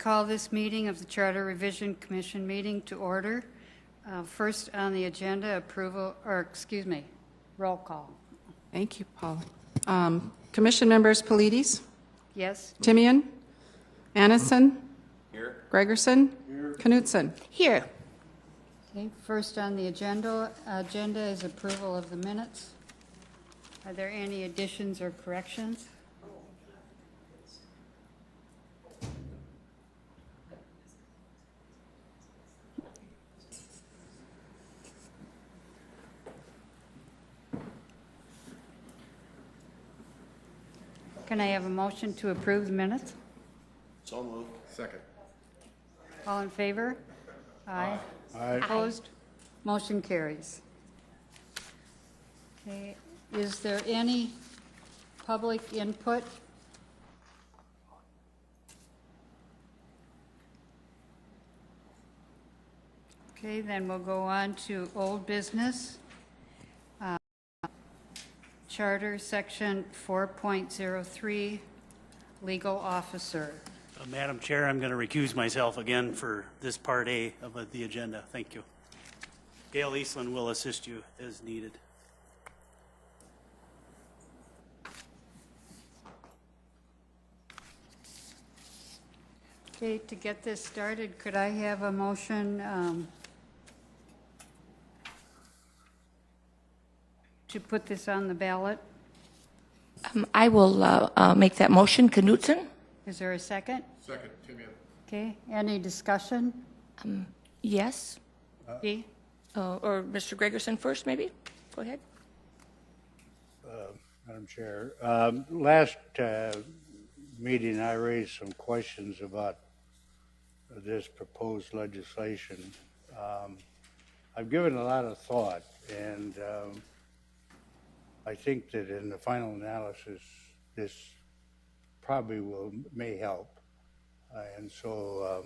call this meeting of the Charter Revision Commission meeting to order. First on the agenda, roll call. Thank you, Paul. Commission members Polides? Yes. Timian? Annison? Here. Gregerson? Here. Knutson? Here. Okay, first on the agenda is approval of the minutes. Are there any additions or corrections? Can I have a motion to approve the minutes? So moved. Second. All in favor? Aye. Aye. Opposed? Motion carries. Okay, is there any public input? Okay, then we'll go on to old business. Charter Section 4.03, Legal Officer. Madam Chair, I'm going to recuse myself again for this Part A of the agenda. Thank you. Gail Eastland will assist you as needed. Okay, to get this started, could I have a motion to put this on the ballot? I will make that motion. Knutson? Is there a second? Second, Timian. Okay, any discussion? Yes. Dee? Or Mr. Gregerson first, maybe? Go ahead. Madam Chair, last meeting I raised some questions about this proposed legislation. I've given a lot of thought, and I think that in the final analysis, this probably may help. And so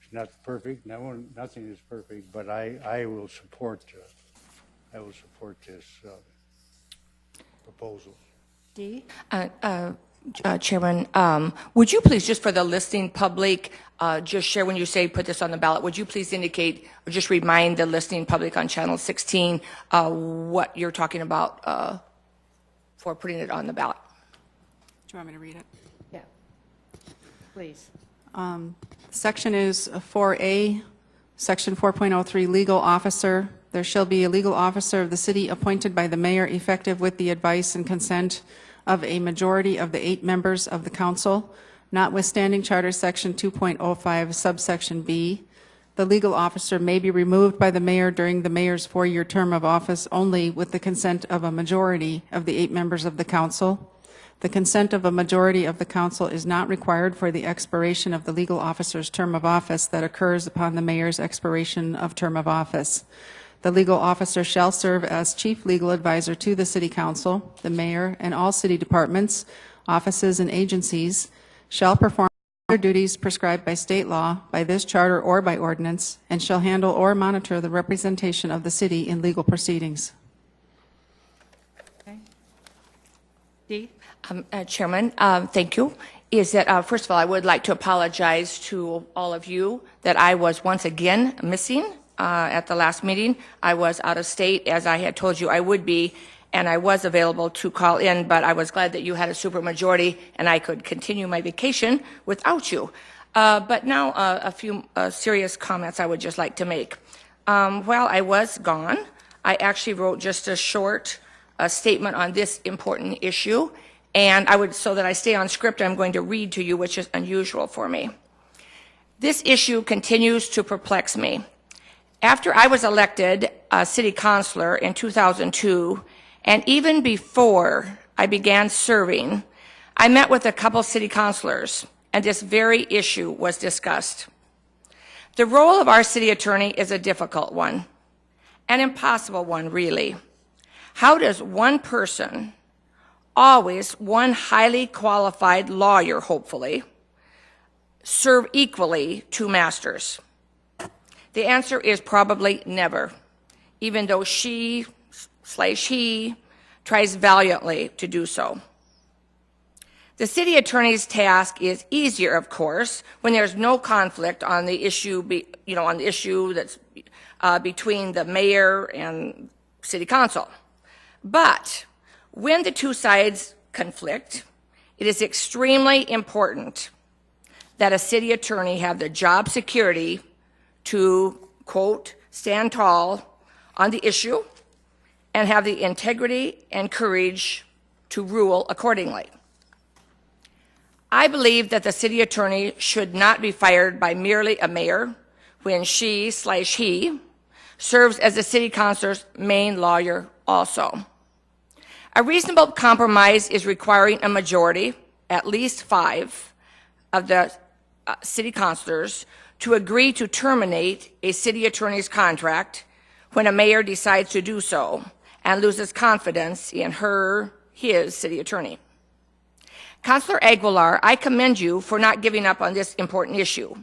it's not perfect. Nothing is perfect, but I will support this proposal. Dee? Chairman, would you please, just for the listening public, just share when you say put this on the ballot, would you please indicate or just remind the listening public on Channel 16 what you're talking about for putting it on the ballot? Do you want me to read it? Yeah. Please. Section is 4A, Section 4.03, Legal Officer. There shall be a legal officer of the city appointed by the mayor effective with the advice and consent of a majority of the 8 members of the council, notwithstanding Charter Section 2.05, subsection B. The legal officer may be removed by the mayor during the mayor's 4-year term of office only with the consent of a majority of the 8 members of the council. The consent of a majority of the council is not required for the expiration of the legal officer's term of office that occurs upon the mayor's expiration of term of office. The legal officer shall serve as chief legal advisor to the city council, the mayor, and all city departments, offices, and agencies, shall perform their duties prescribed by state law, by this charter, or by ordinance, and shall handle or monitor the representation of the city in legal proceedings. Okay. Dee? Chairman, thank you. Is that, first of all, I would like to apologize to all of you that I was once again missing at the last meeting. I was out of state, as I had told you I would be, and I was available to call in, but I was glad that you had a supermajority and I could continue my vacation without you. But now a few serious comments I would just like to make. While I was gone, I actually wrote just a short statement on this important issue, and so that I stay on script, I'm going to read to you, which is unusual for me. This issue continues to perplex me. After I was elected city councilor in 2002, and even before I began serving, I met with a couple city councilors, and this very issue was discussed. The role of our city attorney is a difficult one, an impossible one, really. How does one person, always one highly qualified lawyer, hopefully, serve equally 2 masters? The answer is probably never, even though she/he tries valiantly to do so. The city attorney's task is easier, of course, when there's no conflict on the issue, on the issue that's between the mayor and city council. But when the two sides conflict, it is extremely important that a city attorney have the job security to, quote, stand tall on the issue and have the integrity and courage to rule accordingly. I believe that the city attorney should not be fired by merely a mayor when she/he serves as the city councilor's main lawyer also. A reasonable compromise is requiring a majority, at least 5, of the city councilors to agree to terminate a city attorney's contract when a mayor decides to do so and loses confidence in his city attorney. Councilor Aguilar, I commend you for not giving up on this important issue.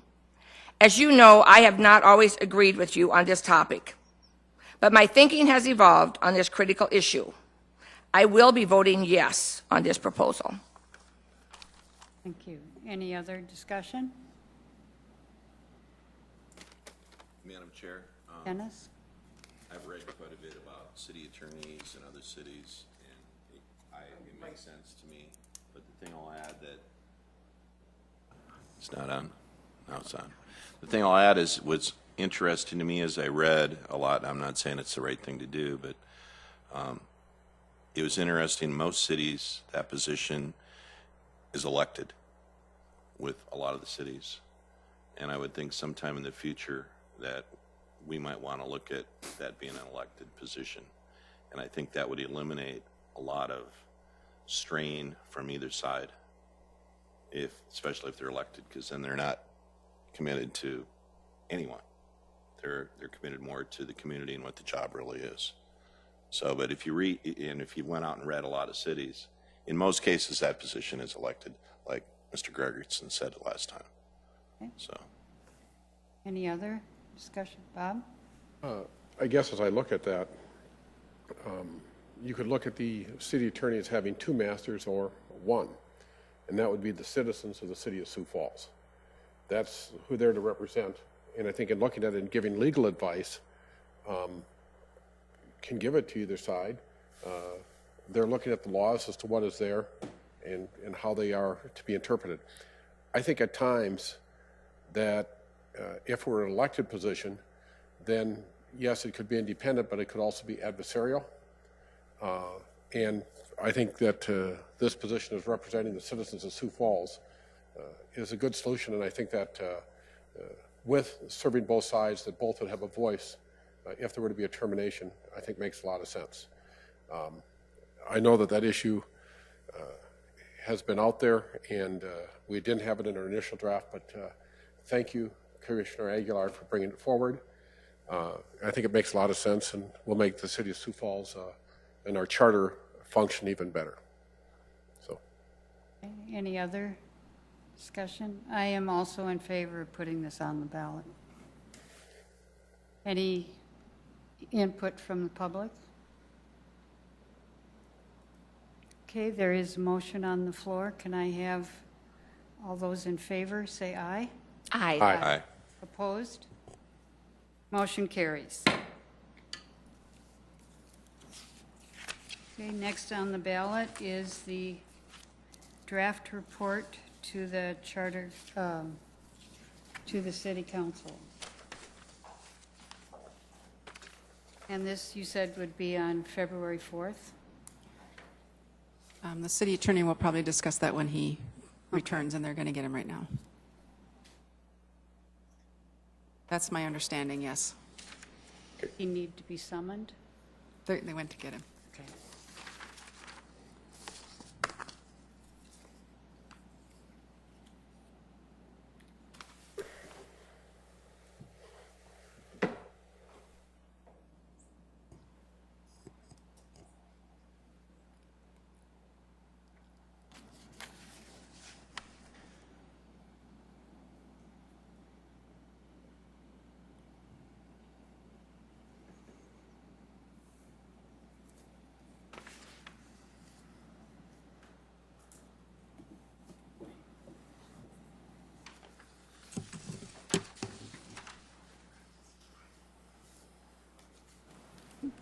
As you know, I have not always agreed with you on this topic, but my thinking has evolved on this critical issue. I will be voting yes on this proposal. Thank you. Any other discussion? Madam Chair, Dennis? I've read quite a bit about city attorneys in other cities, and it makes sense to me. But the thing I'll add that it's not on. Now it's on. The thing I'll add is what's interesting to me as I read a lot. I'm not saying it's the right thing to do, but it was interesting. Most cities, that position is elected with a lot of the cities, and I would think sometime in the future that we might want to look at that being an elected position. And I think that would eliminate a lot of strain from either side, especially if they're elected, because then they're not committed to anyone. They're committed more to the community and what the job really is. So, but if you read, and if you went out and read a lot of cities, in most cases that position is elected, like Mr. Gregerson said last time. Okay. So. Any other discussion? Bob? I guess as I look at that, you could look at the city attorney as having 2 masters or 1, and that would be the citizens of the city of Sioux Falls. That's who they're to represent, and I think in looking at it and giving legal advice, can give it to either side. They're looking at the laws as to what is there and how they are to be interpreted. I think at times that if we're an elected position, then yes, it could be independent, but it could also be adversarial. And I think that this position as representing the citizens of Sioux Falls is a good solution, and I think that with serving both sides, that both would have a voice if there were to be a termination, I think makes a lot of sense. I know that issue has been out there, and we didn't have it in our initial draft, but thank you, Commissioner Aguilar, for bringing it forward. I think it makes a lot of sense, and will make the city of Sioux Falls and our charter function even better. So, Okay. Any other discussion? I am also in favor of putting this on the ballot. Any input from the public? Okay, there is a motion on the floor. Can I have all those in favor say aye? Aye. Aye. Opposed? Motion carries. Okay, next on the ballot is the draft report to the charter, to the city council. And this, you said, would be on February 4th? The city attorney will probably discuss that when he returns, and they're going to get him right now. That's my understanding, yes. He need to be summoned? They went to get him. Okay.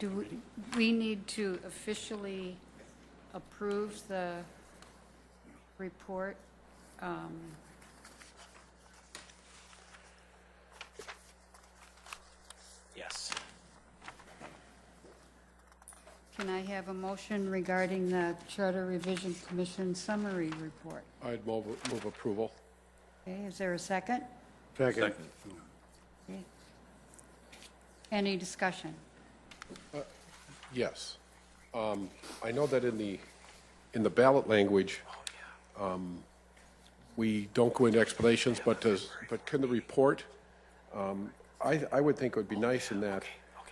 Do we need to officially approve the report? Yes. Can I have a motion regarding the Charter Revision Commission summary report? I'd move approval. Okay, is there a second? Second. Okay. Any discussion? Yes. I know that in the ballot language, we don't go into explanations, but can the report, I would think it would be nice in that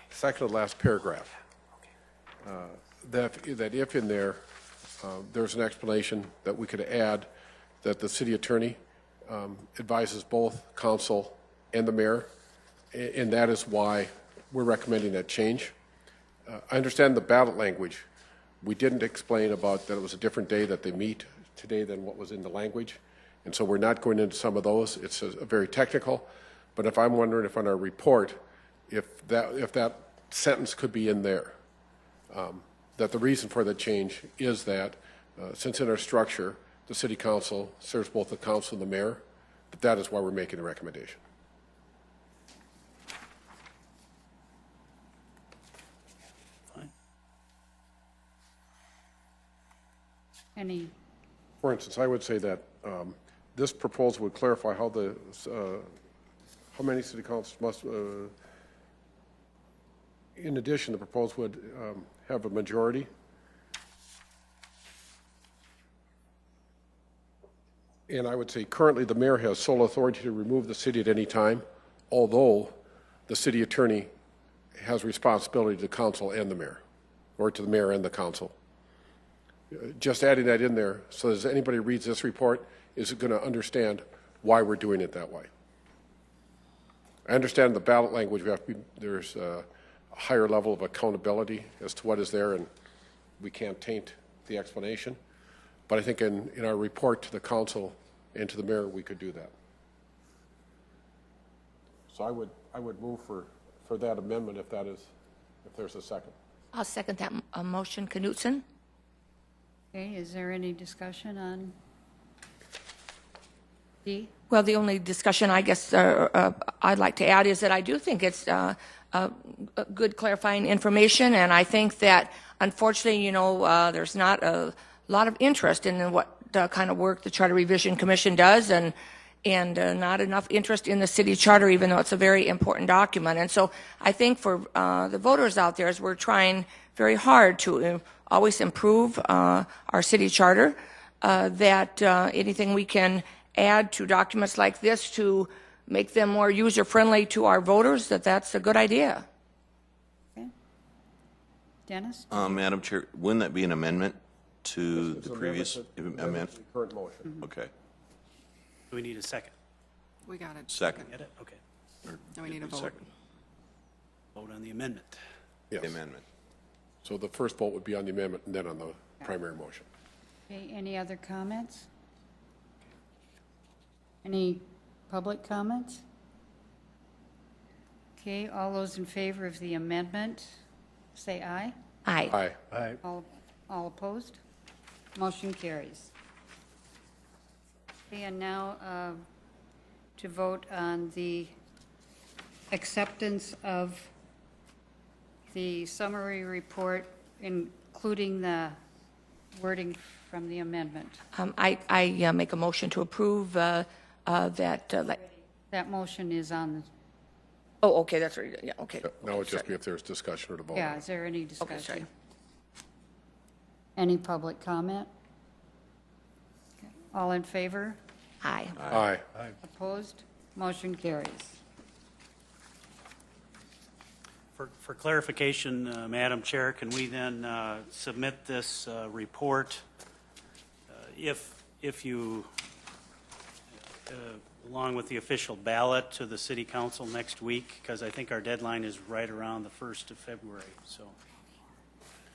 second to last paragraph, that if in there, there's an explanation that we could add that the city attorney advises both council and the mayor, and that is why we're recommending that change. I understand the ballot language. We didn't explain about that it was a different day that they meet today than what was in the language, and so we're not going into some of those. It's a very technical, but if I'm wondering if on our report, if that sentence could be in there, that the reason for the change is that since in our structure, the city council serves both the council and the mayor, but that is why we're making the recommendation. Any, For instance, I would say that this proposal would clarify how many city councils must, in addition, the proposal would have a majority. And I would say currently the mayor has sole authority to remove the city at any time, although the city attorney has responsibility to the council and the mayor, or to the mayor and the council. Just adding that in there so as anybody reads this report is going to understand why we're doing it that way. I understand the ballot language, there's a higher level of accountability as to what is there, and we can't taint the explanation. But I think in our report to the council and to the mayor, we could do that. So I would move for that amendment if there's a second. I'll second that motion. Knutson? okay, is there any discussion on D? Well, the only discussion I guess I'd like to add is that I do think it's good clarifying information, and I think that unfortunately, there's not a lot of interest in what kind of work the Charter Revision Commission does, and not enough interest in the city charter, even though it's a very important document. And so I think for the voters out there, as we're trying very hard to always improve our city charter, that anything we can add to documents like this to make them more user-friendly to our voters, that's a good idea. Okay. Dennis? Madam Chair, wouldn't that be an amendment to the previous amendment? Current motion. Okay. Do we need a second? We got it. Second. Get it? Okay. Now we need a vote. Second. Vote on the amendment. Yes. The amendment. So the first vote would be on the amendment and then on the primary motion. Okay, any other comments? Any public comments? Okay, all those in favor of the amendment, say aye. Aye. Aye. All opposed? Motion carries. Okay, and now to vote on the acceptance of the summary report, including the wording from the amendment. I make a motion to approve that. That motion is on, Oh, okay, that's right. Yeah, okay. Now it would just be if there's discussion or to vote. yeah, is there any Okay, sorry. discussion? Any public comment? Okay, all in favor? Aye. Aye. Opposed? Motion carries. For clarification, Madam Chair, can we then submit this report if you, along with the official ballot to the City Council next week? Because I think our deadline is right around the 1st of February, so.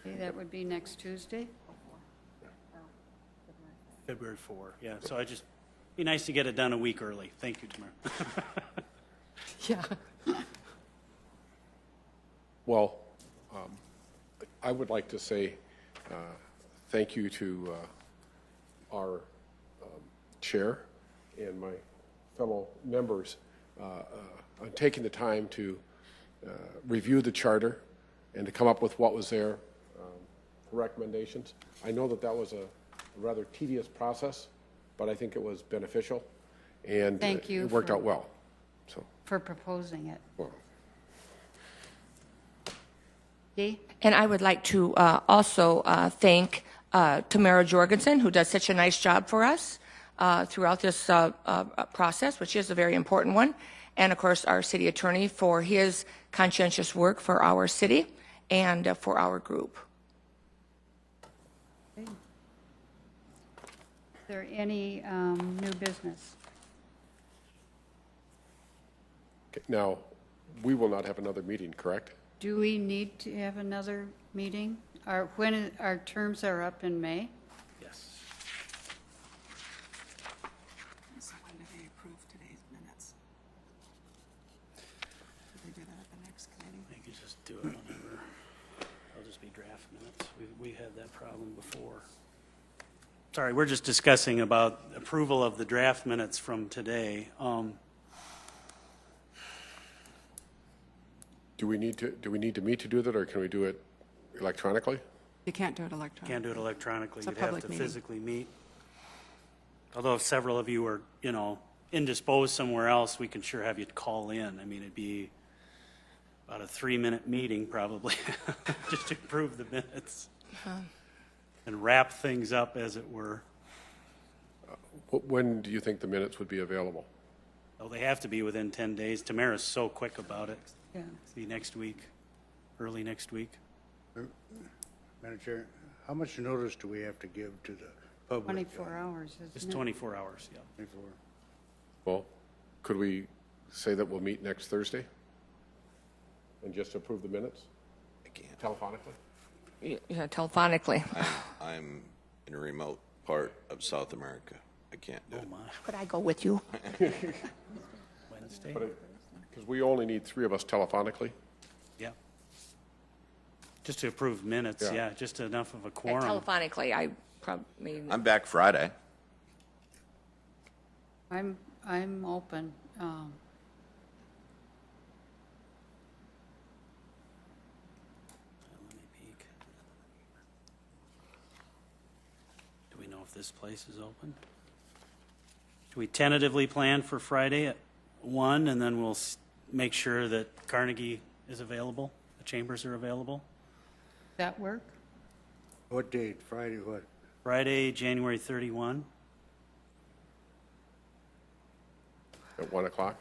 Okay, that would be next Tuesday? February 4, yeah. So I just, be nice to get it done a week early. Thank you, Tamara. Yeah. Well, I would like to say thank you to our chair and my fellow members on taking the time to review the charter and to come up with what was there for recommendations. I know that that was a rather tedious process, but I think it was beneficial, and Thank you it worked out well. So, for proposing it. well, Dee? And I would like to also thank Tamara Jorgensen, who does such a nice job for us throughout this process, which is a very important one. And, of course, our city attorney for his conscientious work for our city and for our group. Is there any new business? okay, now, we will not have another meeting, correct? Do we need to have another meeting? When our terms are up in May? Yes. So when do they approve today's minutes? Did they do that at the next committee? They could just do it whenever. They'll just be draft minutes. We had that problem before. Sorry, we're just discussing about approval of the draft minutes from today. Do we need to meet to do that, or can we do it electronically? You can't do it electronically. Can't do it electronically. It's a You'd have public to meeting. physically meet. Although if several of you are, indisposed somewhere else, we can sure have you call in. I mean, it'd be about a 3-minute meeting probably, just to approve the minutes. And wrap things up, as it were. When do you think the minutes would be available? Well, they have to be within 10 days. Tamara's so quick about it. Yeah. It'll be next week, early next week. Madam Chair, how much notice do we have to give to the public? 24 hours, It's isn't it? 24 hours, yeah. 24. Well, could we say that we'll meet next Thursday? And just approve the minutes? I can't. Telephonically? Yeah, telephonically. I'm in a remote part of South America. I can't do it. Oh, my. Could I go with you? Wednesday? Because we only need 3 of us telephonically. Yeah. Just to approve minutes, Yeah. yeah, just enough of a quorum. Telephonically, I probably. I'm back Friday. I'm open. Let me peek. Do we know if this place is open? Do we tentatively plan for Friday at 1, and then we'll make sure that Carnegie is available, the chambers are available? Does that work? What date? Friday, what? Friday, January 31. At 1 o'clock?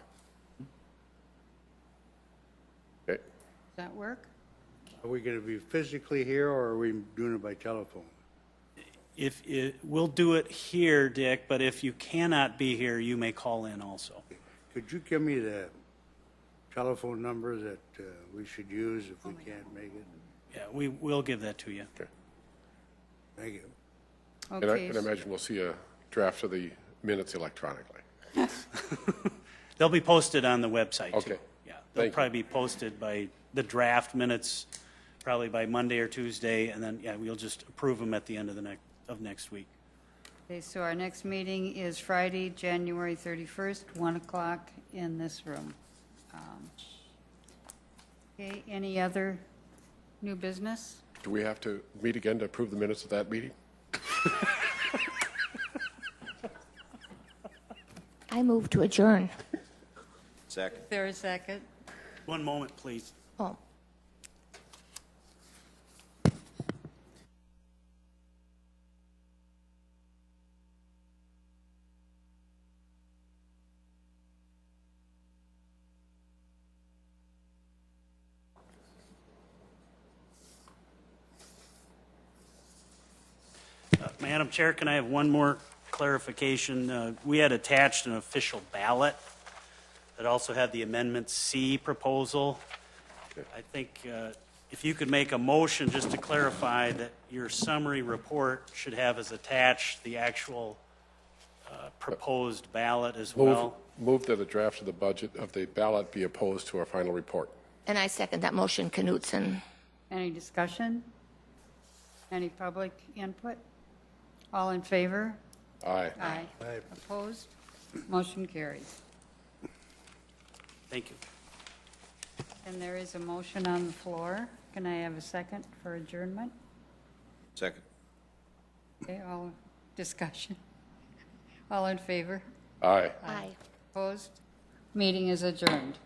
Okay. Does that work? Are we going to be physically here, or are we doing it by telephone? We'll do it here, Dick, but if you cannot be here, you may call in also. Could you give me the telephone number that we should use if we can't make it? Yeah, we'll give that to you. Okay. Thank you. Okay. And I imagine we'll see a draft of the minutes electronically. They'll be posted on the website, too. Okay. Yeah, they'll Thank you. probably be posted by the draft minutes, probably by Monday or Tuesday, and then, yeah, we'll just approve them at the end of next week. Okay, so our next meeting is Friday, January 31st, 1 o'clock in this room. Okay, any other new business? Do we have to meet again to approve the minutes of that meeting? I move to adjourn. Second. Is there a second? One moment, please. Oh. Madam Chair, can I have one more clarification? We had attached an official ballot that also had the Amendment C proposal. I think if you could make a motion just to clarify that your summary report should have as attached the actual proposed ballot as well. Move that a draft of the budget of the ballot be opposed to our final report. And I second that motion, Knutson. Any discussion? Any public input? All in favor? Aye. Aye. Opposed? Motion carries. Thank you. And there is a motion on the floor. Can I have a second for adjournment? Second. Okay, all discussion. All in favor? Aye. Aye. Opposed? Meeting is adjourned.